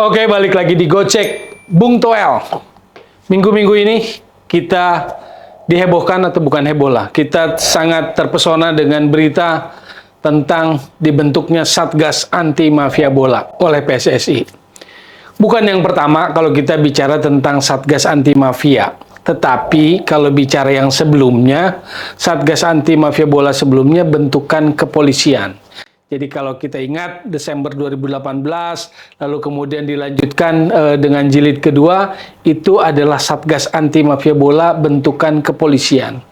Oke, balik lagi di Gocek Bung Toel. Minggu-minggu ini kita dihebohkan atau bukan heboh lah. Kita sangat terpesona dengan berita tentang dibentuknya Satgas Anti Mafia Bola oleh PSSI. Bukan yang pertama kalau kita bicara tentang Satgas Anti Mafia. Tetapi kalau bicara yang sebelumnya, Satgas Anti Mafia Bola sebelumnya bentukan kepolisian. Jadi kalau kita ingat Desember 2018, lalu kemudian dilanjutkan dengan jilid kedua, itu adalah Satgas Anti Mafia Bola bentukan kepolisian.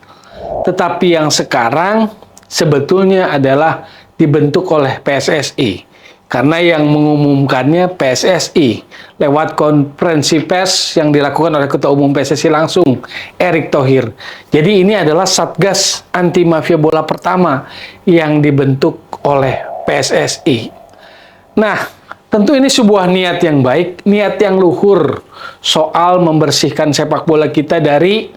Tetapi yang sekarang sebetulnya adalah dibentuk oleh PSSI. Karena yang mengumumkannya PSSI lewat konferensi pers yang dilakukan oleh Ketua Umum PSSI langsung, Erick Thohir. Jadi ini adalah Satgas Anti Mafia Bola pertama yang dibentuk oleh PSSI. Nah, tentu ini sebuah niat yang baik, niat yang luhur soal membersihkan sepak bola kita dari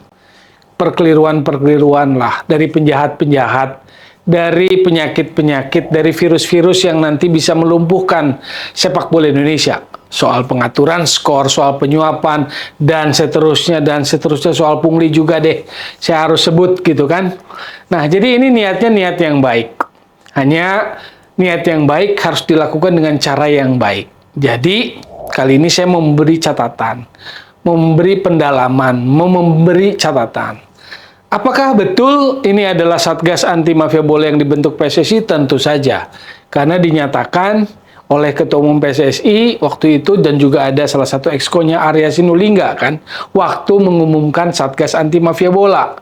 perkeliruan-perkeliruan lah, dari penjahat-penjahat, dari penyakit-penyakit, dari virus-virus yang nanti bisa melumpuhkan sepak bola Indonesia. Soal pengaturan skor, soal penyuapan, dan seterusnya, soal pungli juga deh. Saya harus sebut gitu kan. Nah, jadi ini niatnya niat yang baik. Hanya niat yang baik harus dilakukan dengan cara yang baik. Jadi, kali ini saya memberi catatan, memberi pendalaman, memberi catatan. Apakah betul ini adalah Satgas Anti Mafia Bola yang dibentuk PSSI? Tentu saja. Karena dinyatakan oleh Ketua Umum PSSI waktu itu dan juga ada salah satu exco-nya Arya Sinulinga kan, waktu mengumumkan Satgas Anti Mafia Bola.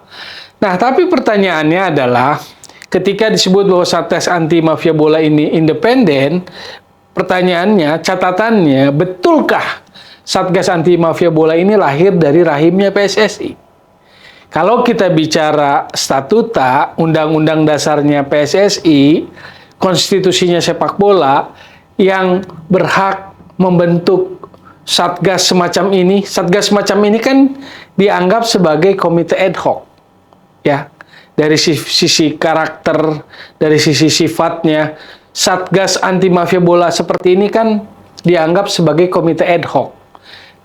Nah, tapi pertanyaannya adalah ketika disebut bahwa Satgas Anti Mafia Bola ini independen, pertanyaannya, catatannya, betulkah Satgas Anti Mafia Bola ini lahir dari rahimnya PSSI? Kalau kita bicara statuta, undang-undang dasarnya PSSI, konstitusinya sepak bola, yang berhak membentuk Satgas semacam ini kan dianggap sebagai komite ad hoc. Ya, dari sisi karakter, dari sisi sifatnya, Satgas Anti Mafia Bola seperti ini kan dianggap sebagai komite ad hoc.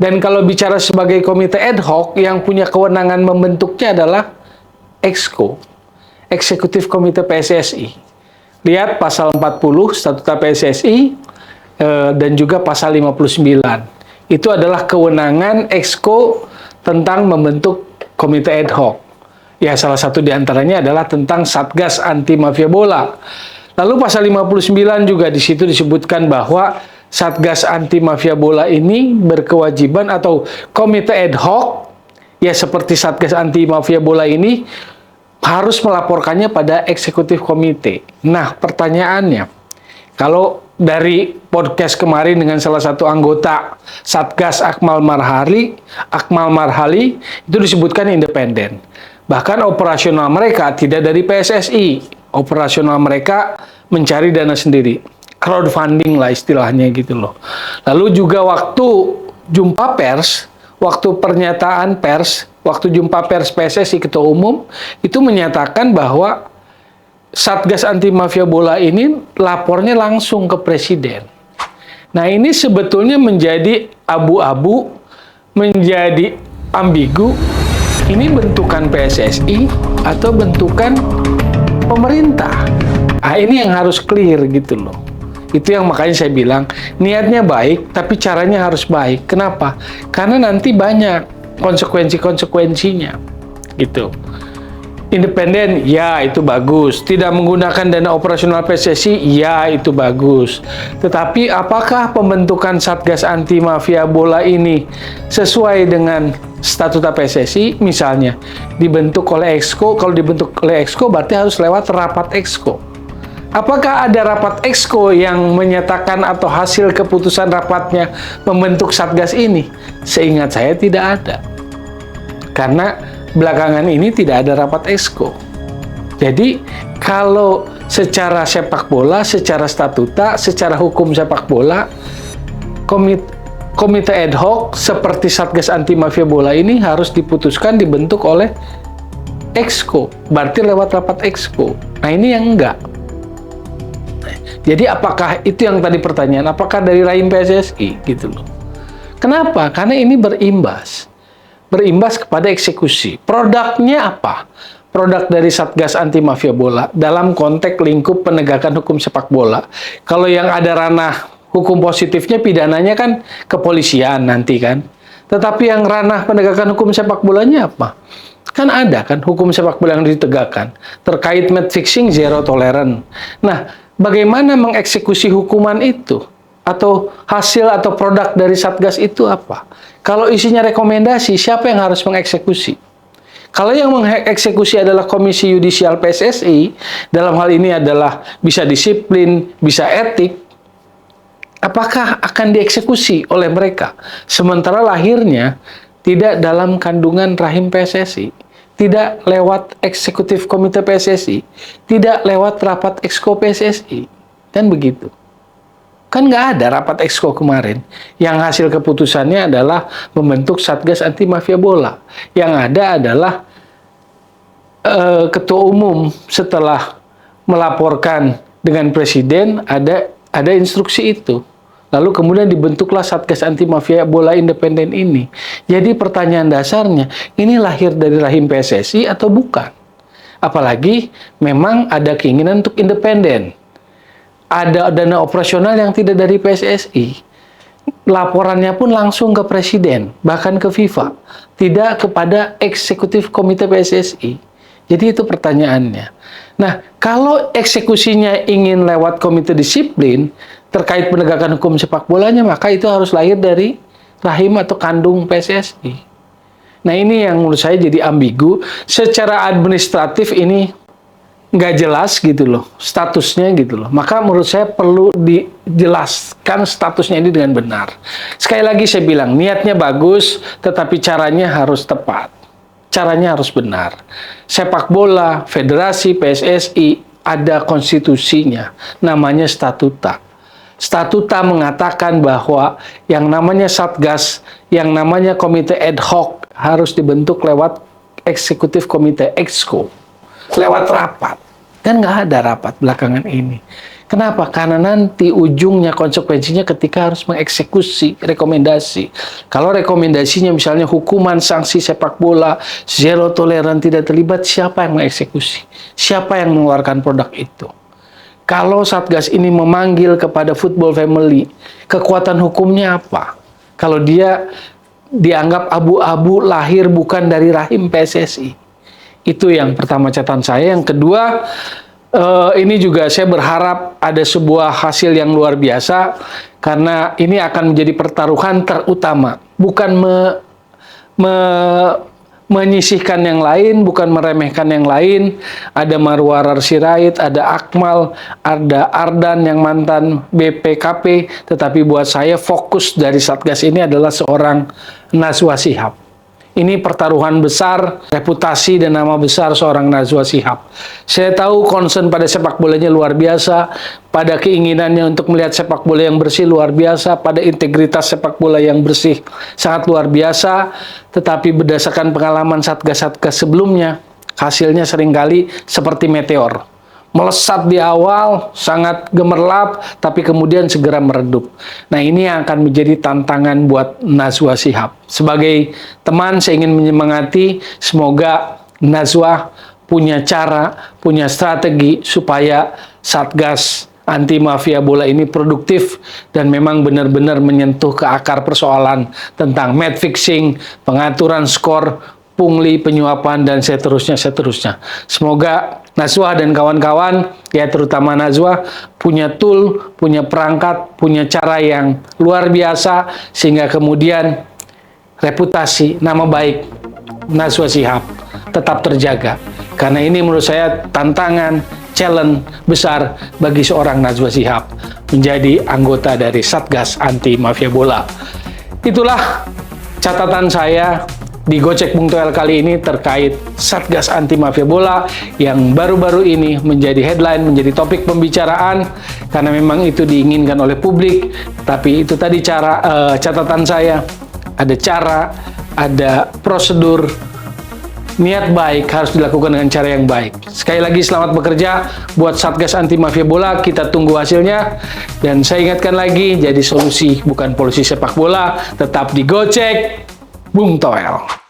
Dan kalau bicara sebagai komite ad hoc, yang punya kewenangan membentuknya adalah Exco, Eksekutif Komite PSSI. Lihat pasal 40 Statuta PSSI dan juga pasal 59. Itu adalah kewenangan Exco tentang membentuk komite ad hoc. Ya, salah satu diantaranya adalah tentang Satgas Anti Mafia Bola. Lalu pasal 59 juga di situ disebutkan bahwa Satgas Anti Mafia Bola ini berkewajiban atau komite ad hoc, ya seperti Satgas Anti Mafia Bola ini harus melaporkannya pada eksekutif komite. Nah, pertanyaannya, kalau dari podcast kemarin dengan salah satu anggota Satgas Akmal Marhali itu disebutkan independen. Bahkan operasional mereka tidak dari PSSI, operasional mereka mencari dana sendiri. Crowdfunding lah istilahnya gitu loh. Lalu juga waktu jumpa pers, waktu pernyataan pers, waktu jumpa pers PSSI Ketua Umum, itu menyatakan bahwa Satgas Anti Mafia Bola ini lapornya langsung ke Presiden. Nah, ini sebetulnya menjadi abu-abu, menjadi ambigu. Ini bentukan PSSI atau bentukan pemerintah? Nah, ini yang harus clear gitu loh. Itu yang makanya saya bilang, niatnya baik, tapi caranya harus baik. Kenapa? Karena nanti banyak konsekuensi-konsekuensinya. Gitu. Independen, ya itu bagus. Tidak menggunakan dana operasional PSSI, ya itu bagus. Tetapi apakah pembentukan Satgas Anti Mafia Bola ini sesuai dengan statuta PSSI? Misalnya, dibentuk oleh Exco, kalau dibentuk oleh Exco berarti harus lewat rapat Exco. Apakah ada rapat Exco yang menyatakan atau hasil keputusan rapatnya membentuk Satgas ini? Seingat saya tidak ada. Karena belakangan ini tidak ada rapat Exco. Jadi kalau secara sepak bola, secara statuta, secara hukum sepak bola, komite ad hoc seperti Satgas Anti Mafia Bola ini harus diputuskan dibentuk oleh Exco. Berarti lewat rapat Exco. Nah, ini yang enggak. Jadi apakah itu yang tadi pertanyaan, apakah dari rahim PSSI gitu loh. Kenapa? Karena ini berimbas kepada eksekusi. Produknya apa? Produk dari Satgas Anti Mafia Bola dalam konteks lingkup penegakan hukum sepak bola. Kalau yang ada ranah hukum positifnya, pidananya kan kepolisian nanti kan. Tetapi yang ranah penegakan hukum sepak bolanya apa? Kan ada kan hukum sepak bola yang ditegakkan. Terkait match fixing, zero tolerance. Nah, bagaimana mengeksekusi hukuman itu? Atau hasil atau produk dari Satgas itu apa? Kalau isinya rekomendasi, siapa yang harus mengeksekusi? Kalau yang mengeksekusi adalah Komisi Yudisial PSSI, dalam hal ini adalah bisa disiplin, bisa etik, apakah akan dieksekusi oleh mereka? Sementara lahirnya tidak dalam kandungan rahim PSSI, tidak lewat eksekutif komite PSSI, tidak lewat rapat exco PSSI, dan begitu. Kan nggak ada rapat exco kemarin. Yang hasil keputusannya adalah membentuk Satgas Anti Mafia Bola. Yang ada adalah ketua umum setelah melaporkan dengan presiden ada instruksi itu. Lalu kemudian dibentuklah Satgas Anti Mafia Bola Independen ini. Jadi pertanyaan dasarnya, ini lahir dari rahim PSSI atau bukan? Apalagi memang ada keinginan untuk independen. Ada dana operasional yang tidak dari PSSI. Laporannya pun langsung ke presiden, bahkan ke FIFA. Tidak kepada eksekutif komite PSSI. Jadi itu pertanyaannya. Nah, kalau eksekusinya ingin lewat komite disiplin, terkait penegakan hukum sepak bolanya, maka itu harus lahir dari rahim atau kandung PSSI. Nah, ini yang menurut saya jadi ambigu. Secara administratif ini nggak jelas gitu loh, statusnya gitu loh. Maka menurut saya perlu dijelaskan statusnya ini dengan benar. Sekali lagi saya bilang, niatnya bagus, tetapi caranya harus tepat. Caranya harus benar. Sepak bola, federasi, PSSI, ada konstitusinya, namanya statuta. Statuta mengatakan bahwa yang namanya Satgas, yang namanya komite ad hoc harus dibentuk lewat eksekutif komite exco. Lewat rapat. Kan nggak ada rapat belakangan ini. Kenapa? Karena nanti ujungnya konsekuensinya ketika harus mengeksekusi rekomendasi. Kalau rekomendasinya misalnya hukuman sanksi sepak bola, zero tolerance, tidak terlibat, siapa yang mengeksekusi? Siapa yang mengeluarkan produk itu? Kalau Satgas ini memanggil kepada football family, kekuatan hukumnya apa? Kalau dia dianggap abu-abu, lahir bukan dari rahim PSSI. Itu yang pertama catatan saya. Yang kedua, ini juga saya berharap ada sebuah hasil yang luar biasa, karena ini akan menjadi pertaruhan terutama. Bukan menyisihkan yang lain, bukan meremehkan yang lain. Ada Marwarar Sirait, ada Akmal, ada Ardan yang mantan BPKP, tetapi buat saya fokus dari Satgas ini adalah seorang Najwa Shihab. Ini pertaruhan besar, reputasi dan nama besar seorang Najwa Shihab. Saya tahu concern pada sepak bolanya luar biasa, pada keinginannya untuk melihat sepak bola yang bersih luar biasa, pada integritas sepak bola yang bersih sangat luar biasa, tetapi berdasarkan pengalaman Satgas-Satgas sebelumnya, hasilnya seringkali seperti meteor. Melesat di awal, sangat gemerlap, tapi kemudian segera meredup. Nah, ini yang akan menjadi tantangan buat Najwa Shihab. Sebagai teman, saya ingin menyemangati, semoga Najwa punya cara, punya strategi, supaya Satgas Anti Mafia Bola ini produktif, dan memang benar-benar menyentuh ke akar persoalan tentang match fixing, pengaturan skor, pungli, penyuapan, dan seterusnya. Semoga Najwa dan kawan-kawan, ya terutama Najwa, punya tool, punya perangkat, punya cara yang luar biasa, sehingga kemudian reputasi, nama baik Najwa Shihab tetap terjaga. Karena ini menurut saya tantangan, challenge besar bagi seorang Najwa Shihab menjadi anggota dari Satgas Anti Mafia Bola. Itulah catatan saya di Gocek Bung Toel kali ini terkait Satgas Anti Mafia Bola yang baru-baru ini menjadi headline, menjadi topik pembicaraan, karena memang itu diinginkan oleh publik. Tapi itu tadi catatan saya, ada cara, ada prosedur, niat baik harus dilakukan dengan cara yang baik. Sekali lagi selamat bekerja buat Satgas Anti Mafia Bola, kita tunggu hasilnya. Dan saya ingatkan lagi, jadi solusi bukan polusi sepak bola, tetap digocek, Bung Toel.